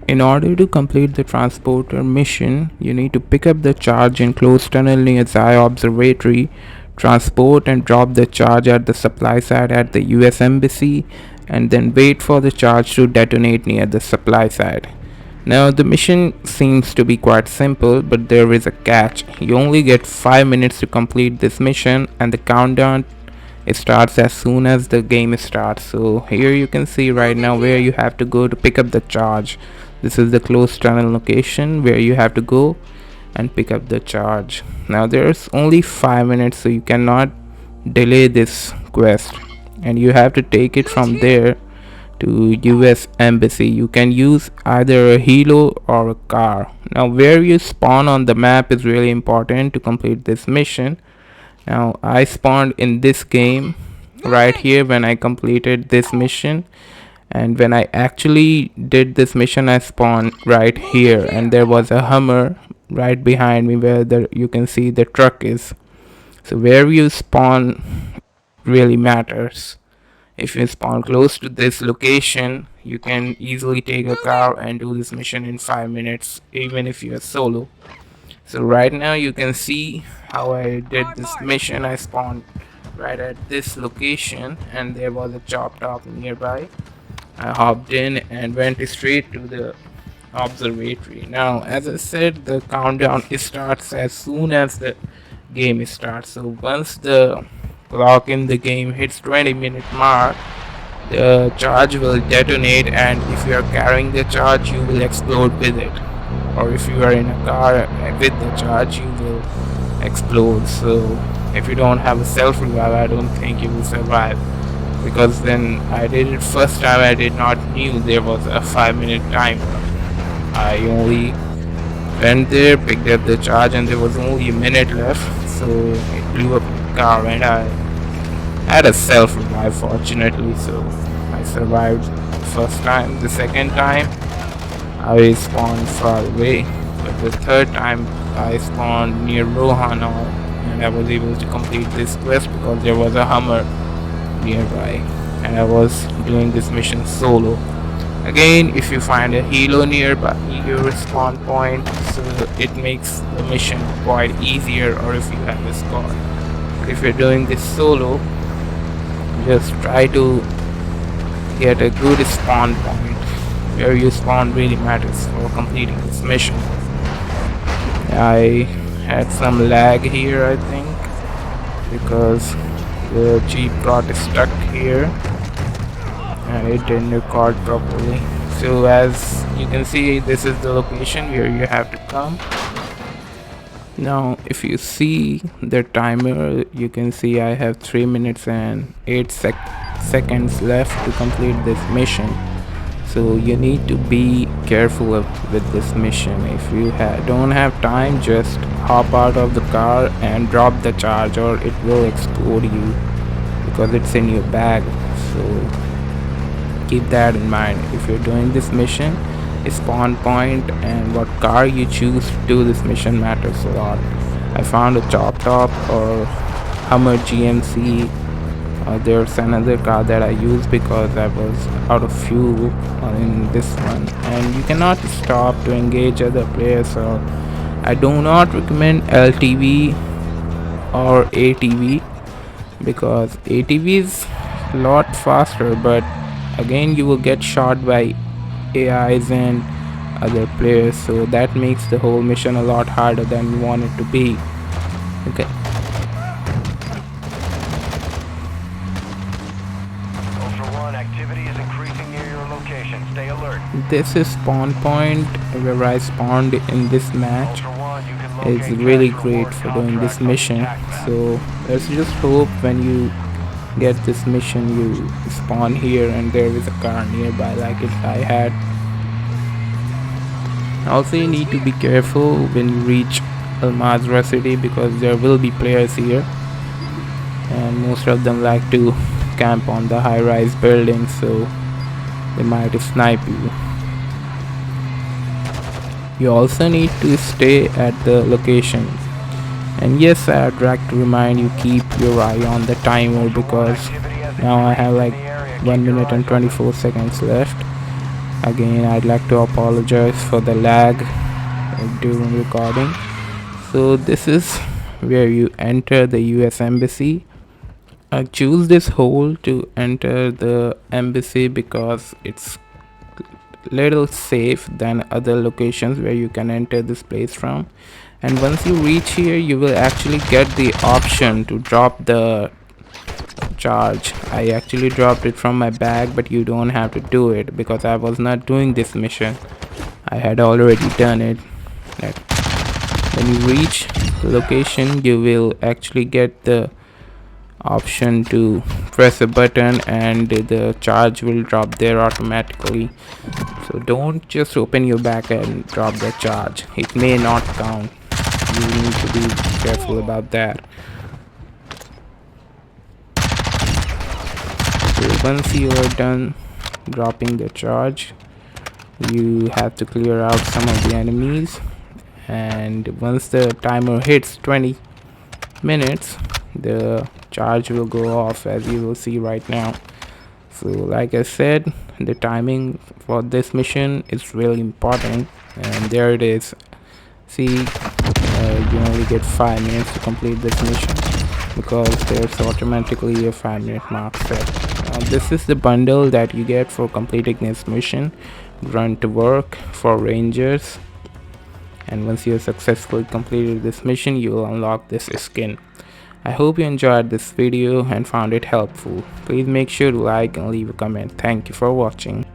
In order to complete the transporter mission, you need to pick up the charge in closed tunnel near Zaya observatory, transport and drop the charge at the supply side at the US Embassy, and then wait for the charge to detonate near the supply side. Now the mission seems to be quite simple, but there is a catch. You only get 5 minutes to complete this mission, and the countdown it starts as soon as the game starts. So here you can see right now where you have to go to pick up the charge. This is the closed tunnel location where you have to go and pick up the charge. Now there's only 5 minutes, so you cannot delay this quest, and you have to take it from there to US Embassy. You can use either a helo or a car. Now where you spawn on the map is really important to complete this mission. Now I spawned in this game right here when I completed this mission, and when I actually did this mission I spawned right here, and there was a Hummer right behind me where you can see the truck is. So where you spawn really matters. If you spawn close to this location, you can easily take a car and do this mission in 5 minutes, even if you're solo. So right now you can see how I did this mission. I spawned right at this location, and there was a chop top nearby. I hopped in and went straight to the observatory. Now, as I said, the countdown starts as soon as the game starts. So once the clock in the game hits 20-minute mark, the charge will detonate, and if you are carrying the charge, you will explode with it. Or if you are in a car with the charge, you will explode. So if you don't have a self revive, I don't think you will survive, because then I did it first time, I did not knew there was a 5-minute timer. I only went there, picked up the charge, and there was only a minute left, so it blew up the car, and I had a self revive fortunately, so I survived the first time. The second time I spawned far away, but the third time I spawned near Rohanol, and I was able to complete this quest because there was a Hummer nearby, and I was doing this mission solo. Again, if you find a helo nearby your spawn point, so it makes the mission quite easier, or if you have a squad. But if you're doing this solo, just try to get a good spawn point. Where you spawn really matters for completing this mission. I had some lag here, I think, because the jeep got stuck here and it didn't record properly. So as you can see, this is the location where you have to come. Now if you see the timer, you can see I have 3 minutes and 8 seconds left to complete this mission. So you need to be careful with this mission. If you don't have time, just hop out of the car and drop the charge, or it will explode you because it's in your bag. So keep that in mind. If you're doing this mission, spawn point and what car you choose to do this mission matters a lot. I found a chop top or Hummer GMC. There's another car that I use because I was out of fuel in this one, and you cannot stop to engage other players. So I do not recommend LTV or ATV, because ATV is a lot faster, but again you will get shot by AIs and other players, so that makes the whole mission a lot harder than you want it to be. Okay. Activity is increasing near your location. Stay alert. This is spawn point where I spawned in this match. It's really great for doing this mission. So let's just hope when you get this mission you spawn here and there is a car nearby like I had. Also, you need to be careful when you reach Al Mazrah city, because there will be players here, and most of them like to camp on the high-rise buildings, so they might snipe you. You also need to stay at the location. And yes, I'd like to remind you, keep your eye on the timer, because now I have like 1 minute and 24 seconds left, Again, I'd like to apologize for the lag during recording. So this is where you enter the US Embassy. I choose this hole to enter the embassy because it's little safe than other locations where you can enter this place from. And once you reach here, you will actually get the option to drop the charge. I actually dropped it from my bag, but you don't have to do it because I was not doing this mission. I had already done it. When you reach the location, you will actually get the option to press a button and the charge will drop there automatically. So don't just open your bag and drop the charge. It may not count. You need to be careful about that. So once you are done dropping the charge, you have to clear out some of the enemies, and once the timer hits 20 minutes, the charge will go off, as you will see right now. So like I said, the timing for this mission is really important, and there it is. See, you only get 5 minutes to complete this mission because there's automatically a 5-minute mark set. This is the bundle that you get for completing this mission. Run to work for rangers, and once you have successfully completed this mission, you will unlock this skin. I hope you enjoyed this video and found it helpful. Please make sure to like and leave a comment. Thank you for watching.